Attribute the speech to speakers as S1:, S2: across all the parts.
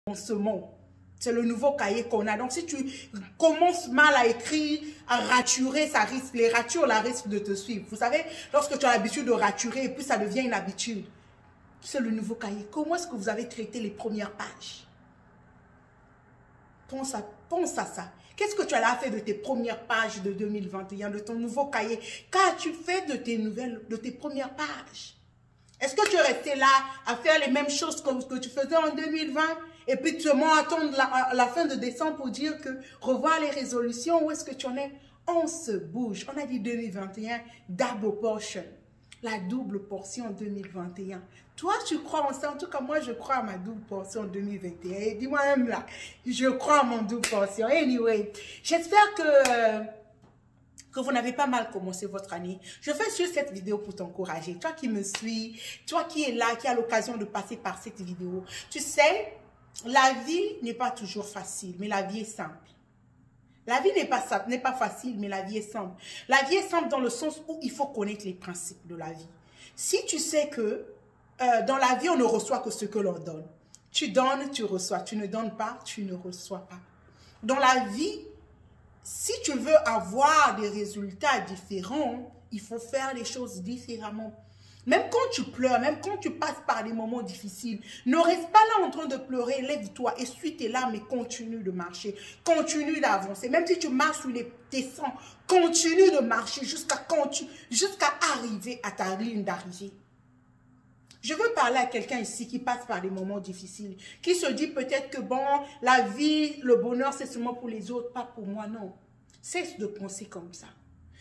S1: commencement. C'est le nouveau cahier qu'on a. Donc, si tu commences mal à écrire, à raturer, ça risque, les ratures, la risque de te suivre. Vous savez, lorsque tu as l'habitude de raturer, et puis ça devient une habitude. C'est le nouveau cahier. Comment est-ce que vous avez traité les premières pages? Pense à ça. Qu'est-ce que tu as fait de tes premières pages de 2021, de ton nouveau cahier? Qu'as-tu fait de tes premières pages? Est-ce que tu es resté là à faire les mêmes choses que tu faisais en 2020 et puis tu vas attendre la fin de décembre pour dire que revoir les résolutions? Où est-ce que tu en es? On se bouge. On a dit 2021, double portion. La double portion 2021. Toi, tu crois en ça? En tout cas, moi, je crois à ma double portion 2021. Et dis-moi même là, je crois à mon double portion. Anyway, j'espère que vous n'avez pas mal commencé votre année. Je fais juste cette vidéo pour t'encourager. Toi qui me suis, toi qui es là, qui a l'occasion de passer par cette vidéo. Tu sais, la vie n'est pas toujours facile, mais la vie est simple. La vie n'est pas facile, mais la vie est simple. La vie est simple dans le sens où il faut connaître les principes de la vie. Si tu sais que dans la vie, on ne reçoit que ce que l'on donne. Tu donnes, tu reçois. Tu ne donnes pas, tu ne reçois pas. Dans la vie, si tu veux avoir des résultats différents, il faut faire les choses différemment. Même quand tu pleures, même quand tu passes par des moments difficiles, ne reste pas là en train de pleurer, lève-toi, essuie tes larmes et continue de marcher, continue d'avancer. Même si tu marches sur tes sangs, continue de marcher jusqu'à arriver à ta ligne d'arrivée. Je veux parler à quelqu'un ici qui passe par des moments difficiles, qui se dit peut-être que bon, la vie, le bonheur, c'est seulement pour les autres, pas pour moi, non. Cesse de penser comme ça.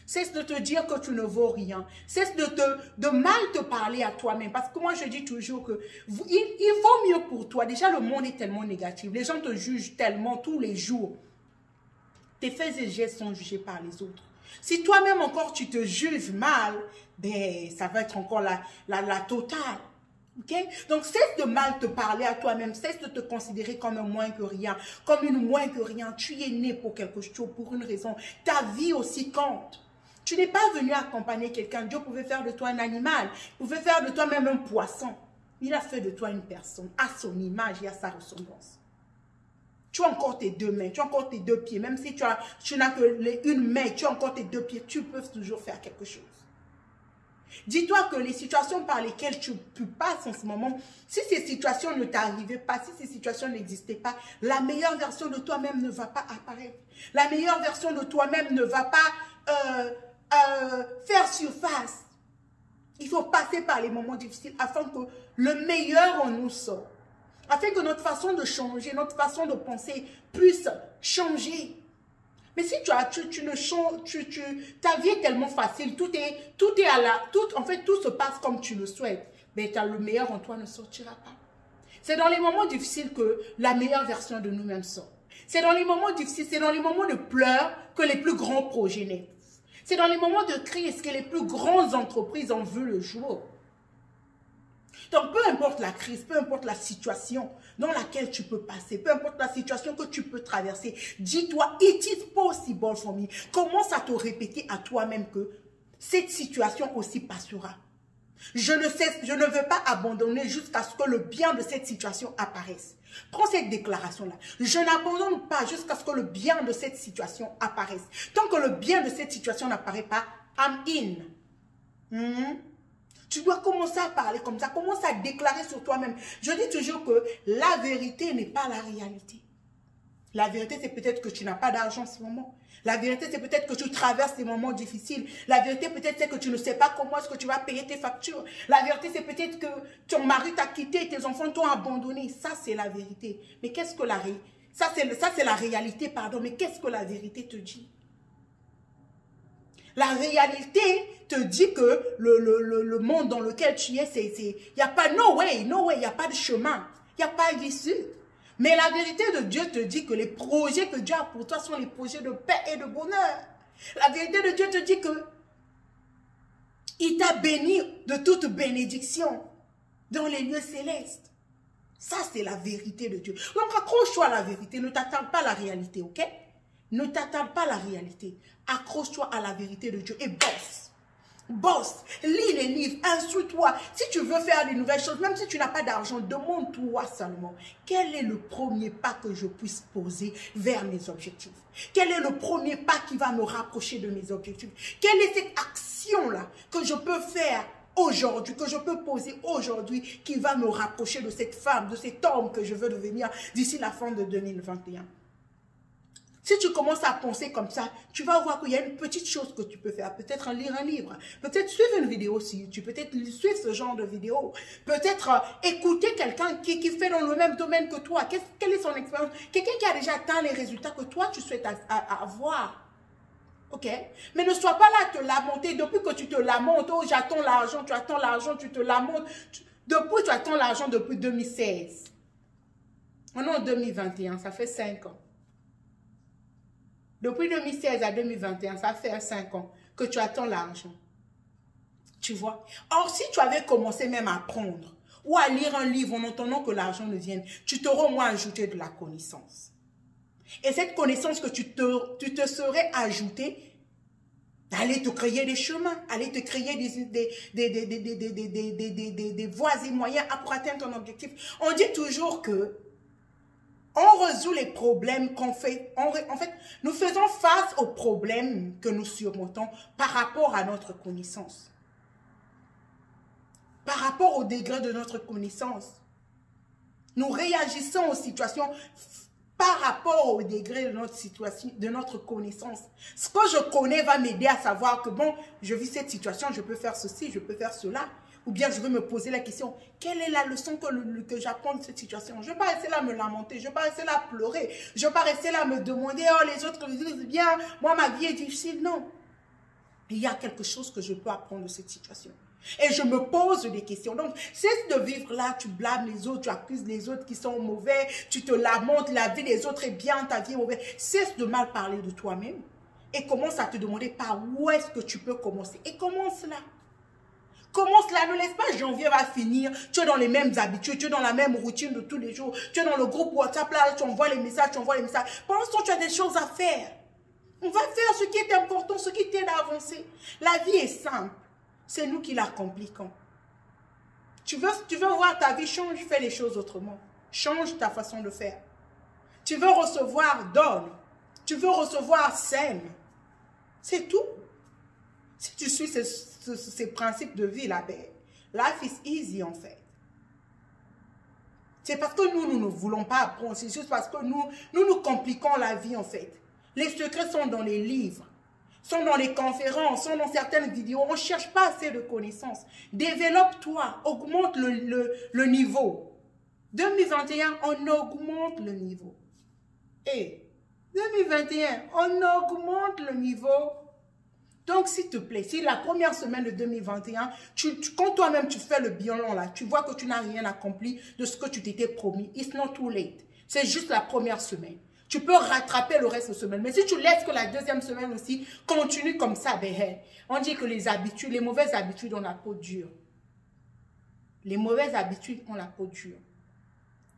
S1: Cesse de te dire que tu ne vaux rien. Cesse de mal te parler à toi-même. Parce que moi, je dis toujours que il vaut mieux pour toi. Déjà, le monde est tellement négatif. Les gens te jugent tellement tous les jours. Tes faits et gestes sont jugés par les autres. Si toi-même encore, tu te juges mal, ben, ça va être encore la totale. Okay? Donc, cesse de mal te parler à toi-même. Cesse de te considérer comme un moins que rien. Comme une moins que rien. Tu es né pour quelque chose, pour une raison. Ta vie aussi compte. Tu n'es pas venu accompagner quelqu'un. Dieu pouvait faire de toi un animal. Il pouvait faire de toi même un poisson. Il a fait de toi une personne à son image et à sa ressemblance. Tu as encore tes deux mains, tu as encore tes deux pieds. Même si tu n'as que une main, tu as encore tes deux pieds. Tu peux toujours faire quelque chose. Dis-toi que les situations par lesquelles tu passes en ce moment, si ces situations ne t'arrivaient pas, si ces situations n'existaient pas, la meilleure version de toi-même ne va pas apparaître. La meilleure version de toi-même ne va pas faire surface. Il faut passer par les moments difficiles afin que le meilleur en nous sorte. Afin que notre façon de changer, notre façon de penser puisse changer. Mais si ta vie est tellement facile, en fait, tout se passe comme tu le souhaites, mais le meilleur en toi ne sortira pas. C'est dans les moments difficiles que la meilleure version de nous-mêmes sort. C'est dans les moments difficiles, c'est dans les moments de pleurs que les plus grands projets naissent. C'est dans les moments de crise que les plus grandes entreprises en veulent le jour. Donc, peu importe la crise, peu importe la situation dans laquelle tu peux passer, peu importe la situation que tu peux traverser, dis-toi, it is possible for me. Commence à te répéter à toi-même que cette situation aussi passera. Je ne veux pas abandonner jusqu'à ce que le bien de cette situation apparaisse. Prends cette déclaration-là. Je n'abandonne pas jusqu'à ce que le bien de cette situation apparaisse. Tant que le bien de cette situation n'apparaît pas, I'm in. Tu dois commencer à parler comme ça. Commence à déclarer sur toi-même. Je dis toujours que la vérité n'est pas la réalité. La vérité, c'est peut-être que tu n'as pas d'argent en ce moment. La vérité, c'est peut-être que tu traverses des moments difficiles. La vérité, peut-être, c'est que tu ne sais pas comment est-ce que tu vas payer tes factures. La vérité, c'est peut-être que ton mari t'a quitté, tes enfants t'ont abandonné. Ça, c'est la vérité. Mais qu'est-ce que ça, c'est la réalité, pardon. Mais qu'est-ce que la vérité te dit? La réalité te dit que le monde dans lequel tu es, il n'y a pas no way, il n'y a pas de chemin, il n'y a pas d'issue. Mais la vérité de Dieu te dit que les projets que Dieu a pour toi sont les projets de paix et de bonheur. La vérité de Dieu te dit que il t'a béni de toute bénédiction dans les lieux célestes. Ça, c'est la vérité de Dieu. Donc, accroche-toi à la vérité, ne t'attarde pas à la réalité, ok? Ne t'attarde pas à la réalité. Accroche-toi à la vérité de Dieu et bosse. Bosse, lis les livres, instruis-toi. Si tu veux faire des nouvelles choses, même si tu n'as pas d'argent, demande-toi seulement quel est le premier pas que je puisse poser vers mes objectifs. Quel est le premier pas qui va me rapprocher de mes objectifs? Quelle est cette action-là que je peux faire aujourd'hui, que je peux poser aujourd'hui, qui va me rapprocher de cette femme, de cet homme que je veux devenir d'ici la fin de 2021? Si tu commences à penser comme ça, tu vas voir qu'il y a une petite chose que tu peux faire. Peut-être lire un livre, peut-être suivre une vidéo si tu peut-être suivre ce genre de vidéo, peut-être écouter quelqu'un qui fait dans le même domaine que toi. Quelle est son expérience? Quelqu'un qui a déjà atteint les résultats que toi tu souhaites avoir. Ok? Mais ne sois pas là à te lamenter depuis que tu te lamentes. Oh, j'attends l'argent, tu attends l'argent, tu te lamentes. Depuis, tu attends l'argent depuis 2016. On est en 2021, ça fait 5 ans. Depuis 2016 à 2021, ça fait 5 ans que tu attends l'argent. Tu vois? Or, si tu avais commencé même à apprendre ou à lire un livre en attendant que l'argent ne vienne, tu t'aurais au moins ajouté de la connaissance. Et cette connaissance que tu te serais ajouté, allait te créer des chemins, allait te créer des voies et moyens pour atteindre ton objectif. On dit toujours que on résout les problèmes qu'on fait. En fait, nous faisons face aux problèmes que nous surmontons par rapport à notre connaissance. Par rapport au degré de notre connaissance. Nous réagissons aux situations par rapport au degré de notre situation, de notre connaissance. Ce que je connais va m'aider à savoir que bon, je vis cette situation, je peux faire ceci, je peux faire cela. Ou bien je veux me poser la question, quelle est la leçon que j'apprends de cette situation? Je ne vais pas rester là à me lamenter, je ne vais pas rester là à pleurer, je ne vais pas rester là à me demander, oh les autres disent bien, moi ma vie est difficile. Non. Il y a quelque chose que je peux apprendre de cette situation. Et je me pose des questions. Donc, cesse de vivre là, tu blâmes les autres, tu accuses les autres qui sont mauvais, tu te lamentes, la vie des autres est bien, ta vie est mauvaise. Cesse de mal parler de toi-même et commence à te demander par où est-ce que tu peux commencer. Et commence là. Commence là, ne laisse pas janvier va finir, tu es dans les mêmes habitudes, tu es dans la même routine de tous les jours, tu es dans le groupe WhatsApp là, tu envoies les messages, Pendant ce temps, tu as des choses à faire. On va faire ce qui est important, ce qui t'aide à avancer. La vie est simple, c'est nous qui la compliquons. Tu veux voir ta vie changer, fais les choses autrement. Change ta façon de faire. Tu veux recevoir, donne. Tu veux recevoir, sème. C'est tout. Si tu suis ces principes de vie là, ben, life is easy en fait. C'est parce que nous ne voulons pas apprendre. C'est juste parce que nous compliquons la vie en fait. Les secrets sont dans les livres, sont dans les conférences, sont dans certaines vidéos. On ne cherche pas assez de connaissances. Développe-toi, augmente le niveau. 2021, on augmente le niveau. Et 2021, on augmente le niveau. Donc, s'il te plaît, si la première semaine de 2021, quand toi-même tu fais le bilan là, tu vois que tu n'as rien accompli de ce que tu t'étais promis, it's not too late. C'est juste la première semaine. Tu peux rattraper le reste de la semaine. Mais si tu laisses que la deuxième semaine aussi continue comme ça, ben, on dit que les mauvaises habitudes ont la peau dure. Les mauvaises habitudes ont la peau dure.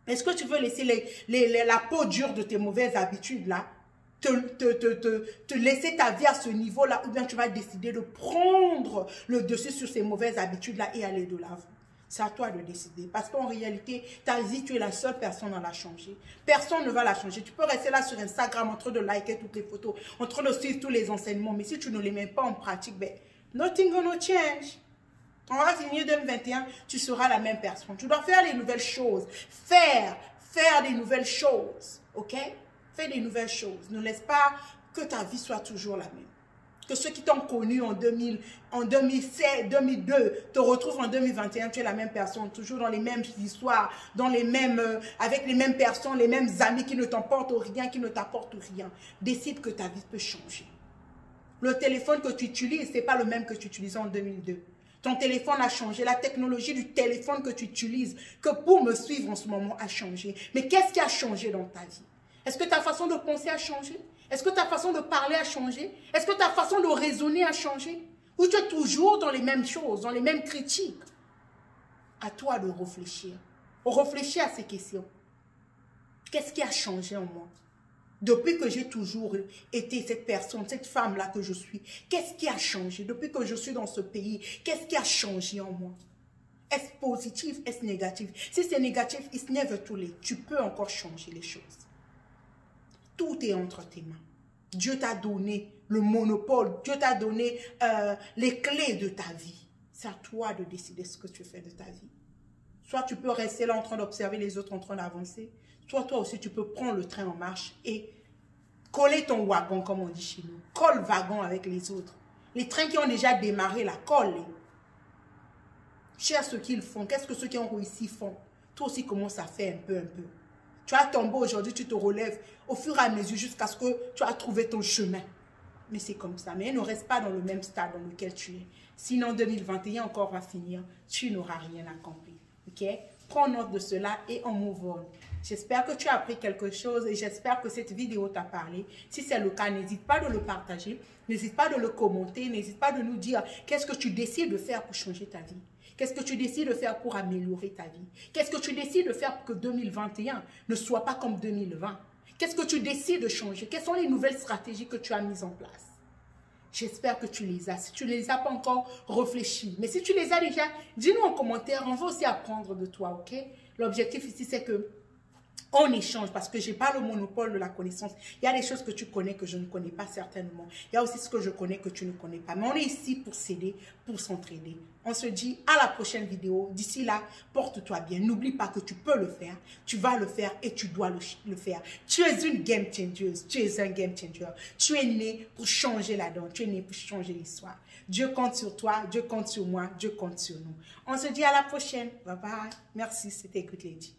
S1: Est-ce que tu veux laisser la peau dure de tes mauvaises habitudes là? Te laisser ta vie à ce niveau-là, ou bien tu vas décider de prendre le dessus sur ces mauvaises habitudes-là et aller de l'avant. C'est à toi de décider. Parce qu'en réalité, ta vie, tu es la seule personne à la changer. Personne ne va la changer. Tu peux rester là sur Instagram en train de liker toutes les photos, en train de suivre tous les enseignements. Mais si tu ne les mets pas en pratique, ben, nothing gonna change. On va finir 2021, tu seras la même personne. Tu dois faire les nouvelles choses. Faire des nouvelles choses. OK? Fais des nouvelles choses. Ne laisse pas que ta vie soit toujours la même. Que ceux qui t'ont connu en 2016, 2002 te retrouvent en 2021, tu es la même personne, toujours dans les mêmes histoires, avec les mêmes personnes, les mêmes amis qui ne t'apportent rien, qui ne t'apportent rien. Décide que ta vie peut changer. Le téléphone que tu utilises, ce n'est pas le même que tu utilisais en 2002. Ton téléphone a changé, la technologie du téléphone que tu utilises, que pour me suivre en ce moment, a changé. Mais qu'est-ce qui a changé dans ta vie? Est-ce que ta façon de penser a changé? Est-ce que ta façon de parler a changé? Est-ce que ta façon de raisonner a changé? Ou tu es toujours dans les mêmes choses, dans les mêmes critiques? À toi de réfléchir. Réfléchis à ces questions. Qu'est-ce qui a changé en moi? Depuis que j'ai toujours été cette personne, cette femme-là que je suis, qu'est-ce qui a changé? Depuis que je suis dans ce pays, qu'est-ce qui a changé en moi? Est-ce positif? Est-ce négatif? Si c'est négatif, it's never too late. Tu peux encore changer les choses. Tout est entre tes mains. Dieu t'a donné le monopole. Dieu t'a donné les clés de ta vie. C'est à toi de décider ce que tu fais de ta vie. Soit tu peux rester là en train d'observer les autres en train d'avancer. Soit toi aussi, tu peux prendre le train en marche et coller ton wagon, comme on dit chez nous. Colle wagon avec les autres. Les trains qui ont déjà démarré, là, colle. Cherche ce qu'ils font. Qu'est-ce que ceux qui ont réussi font? Toi aussi, commence à faire un peu. Tu as tombé aujourd'hui, tu te relèves au fur et à mesure jusqu'à ce que tu as trouvé ton chemin. Mais c'est comme ça. Mais ne reste pas dans le même stade dans lequel tu es. Sinon, 2021 encore va finir. Tu n'auras rien accompli. Ok? Prends note de cela et on move on. J'espère que tu as appris quelque chose et j'espère que cette vidéo t'a parlé. Si c'est le cas, n'hésite pas de le partager. N'hésite pas de le commenter. N'hésite pas de nous dire qu'est-ce que tu décides de faire pour changer ta vie. Qu'est-ce que tu décides de faire pour améliorer ta vie? Qu'est-ce que tu décides de faire pour que 2021 ne soit pas comme 2020? Qu'est-ce que tu décides de changer? Quelles sont les nouvelles stratégies que tu as mises en place? J'espère que tu les as. Si tu ne les as pas encore, réfléchis. Mais si tu les as déjà, dis-nous en commentaire. On va aussi apprendre de toi, ok? L'objectif ici, c'est que on échange parce que je n'ai pas le monopole de la connaissance. Il y a des choses que tu connais que je ne connais pas certainement. Il y a aussi ce que je connais que tu ne connais pas. Mais on est ici pour s'aider, pour s'entraider. On se dit à la prochaine vidéo. D'ici là, porte-toi bien. N'oublie pas que tu peux le faire. Tu vas le faire et tu dois le faire. Tu es une game changer. Tu es un game changer. Tu es né pour changer la donne. Tu es né pour changer l'histoire. Dieu compte sur toi. Dieu compte sur moi. Dieu compte sur nous. On se dit à la prochaine. Bye bye. Merci. C'était Good Lady.